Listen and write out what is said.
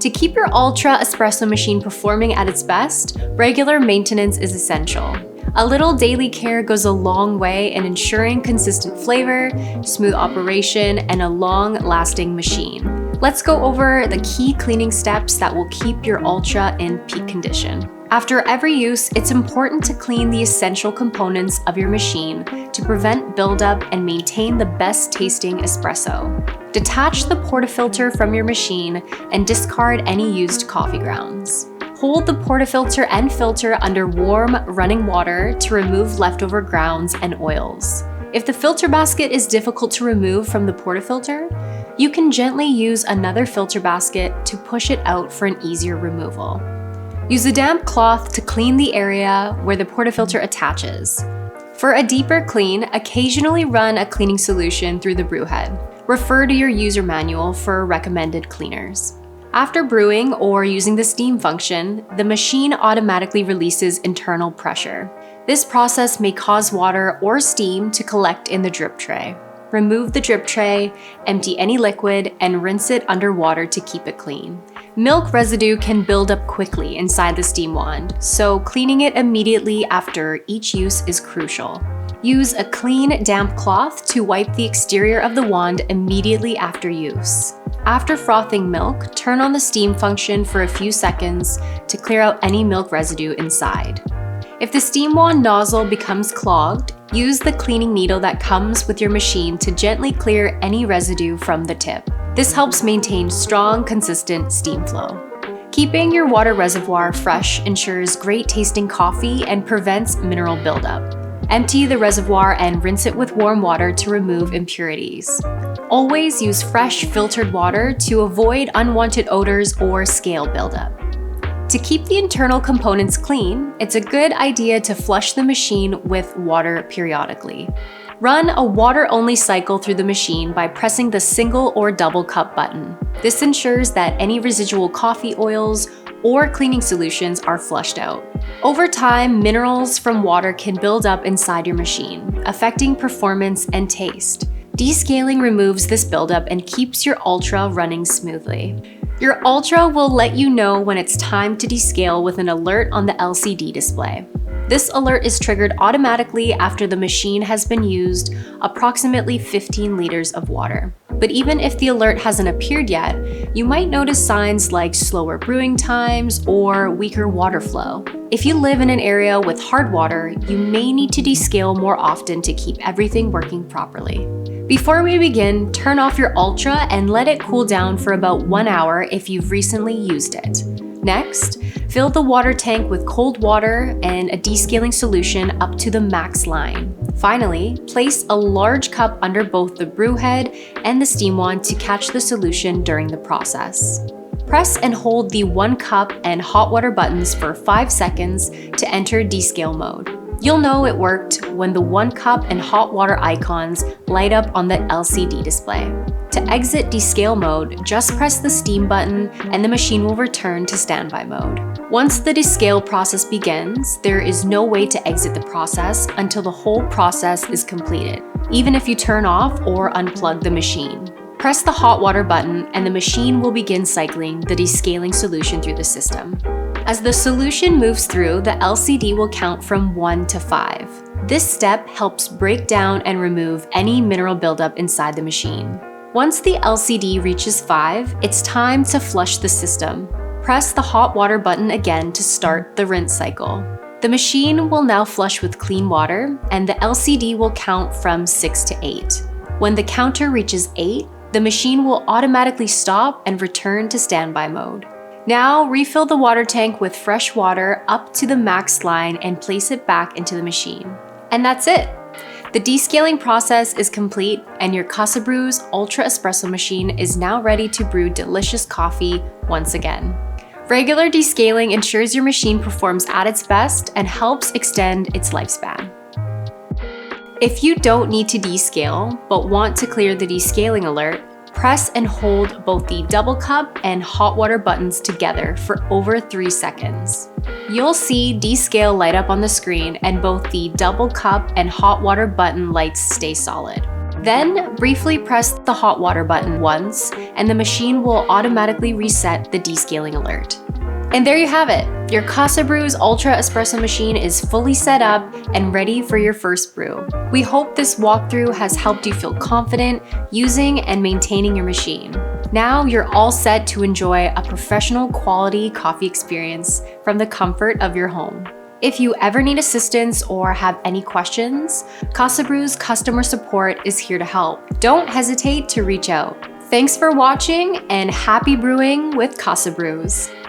To keep your Ultra Espresso machine performing at its best, regular maintenance is essential. A little daily care goes a long way in ensuring consistent flavor, smooth operation, and a long-lasting machine. Let's go over the key cleaning steps that will keep your Ultra in peak condition. After every use, it's important to clean the essential components of your machine to prevent buildup and maintain the best tasting espresso. Detach the portafilter from your machine and discard any used coffee grounds. Hold the portafilter and filter under warm, running water to remove leftover grounds and oils. If the filter basket is difficult to remove from the portafilter, you can gently use another filter basket to push it out for an easier removal. Use a damp cloth to clean the area where the portafilter attaches. For a deeper clean, occasionally run a cleaning solution through the brew head. Refer to your user manual for recommended cleaners. After brewing or using the steam function, the machine automatically releases internal pressure. This process may cause water or steam to collect in the drip tray. Remove the drip tray, empty any liquid, and rinse it under water to keep it clean. Milk residue can build up quickly inside the steam wand, so cleaning it immediately after each use is crucial. Use a clean, damp cloth to wipe the exterior of the wand immediately after use. After frothing milk, turn on the steam function for a few seconds to clear out any milk residue inside. If the steam wand nozzle becomes clogged, use the cleaning needle that comes with your machine to gently clear any residue from the tip. This helps maintain strong, consistent steam flow. Keeping your water reservoir fresh ensures great tasting coffee and prevents mineral buildup. Empty the reservoir and rinse it with warm water to remove impurities. Always use fresh filtered water to avoid unwanted odors or scale buildup. To keep the internal components clean, it's a good idea to flush the machine with water periodically. Run a water-only cycle through the machine by pressing the single or double cup button. This ensures that any residual coffee oils or cleaning solutions are flushed out. Over time, minerals from water can build up inside your machine, affecting performance and taste. Descaling removes this buildup and keeps your Ultra running smoothly. Your Ultra will let you know when it's time to descale with an alert on the LCD display. This alert is triggered automatically after the machine has been used approximately 15 liters of water. But even if the alert hasn't appeared yet, you might notice signs like slower brewing times or weaker water flow. If you live in an area with hard water, you may need to descale more often to keep everything working properly. Before we begin, turn off your Ultra and let it cool down for about 1 hour if you've recently used it. Next, fill the water tank with cold water and a descaling solution up to the max line. Finally, place a large cup under both the brew head and the steam wand to catch the solution during the process. Press and hold the 1 cup and hot water buttons for 5 seconds to enter descale mode. You'll know it worked when the 1 cup and hot water icons light up on the LCD display. To exit descale mode, just press the steam button and the machine will return to standby mode. Once the descale process begins, there is no way to exit the process until the whole process is completed, even if you turn off or unplug the machine. Press the hot water button and the machine will begin cycling the descaling solution through the system. As the solution moves through, the LCD will count from 1 to 5. This step helps break down and remove any mineral buildup inside the machine. Once the LCD reaches 5, it's time to flush the system. Press the hot water button again to start the rinse cycle. The machine will now flush with clean water, and the LCD will count from 6 to 8. When the counter reaches 8, the machine will automatically stop and return to standby mode. Now refill the water tank with fresh water up to the max line and place it back into the machine. And that's it! The descaling process is complete and your Casabrews Ultra Espresso machine is now ready to brew delicious coffee once again. Regular descaling ensures your machine performs at its best and helps extend its lifespan. If you don't need to descale but want to clear the descaling alert, press and hold both the double cup and hot water buttons together for over 3 seconds. You'll see descale light up on the screen and both the double cup and hot water button lights stay solid. Then, briefly press the hot water button once, and the machine will automatically reset the descaling alert. And there you have it! Your Casabrews Ultra Espresso machine is fully set up and ready for your first brew. We hope this walkthrough has helped you feel confident using and maintaining your machine. Now you're all set to enjoy a professional quality coffee experience from the comfort of your home. If you ever need assistance or have any questions, Casabrews customer support is here to help. Don't hesitate to reach out. Thanks for watching and happy brewing with Casabrews.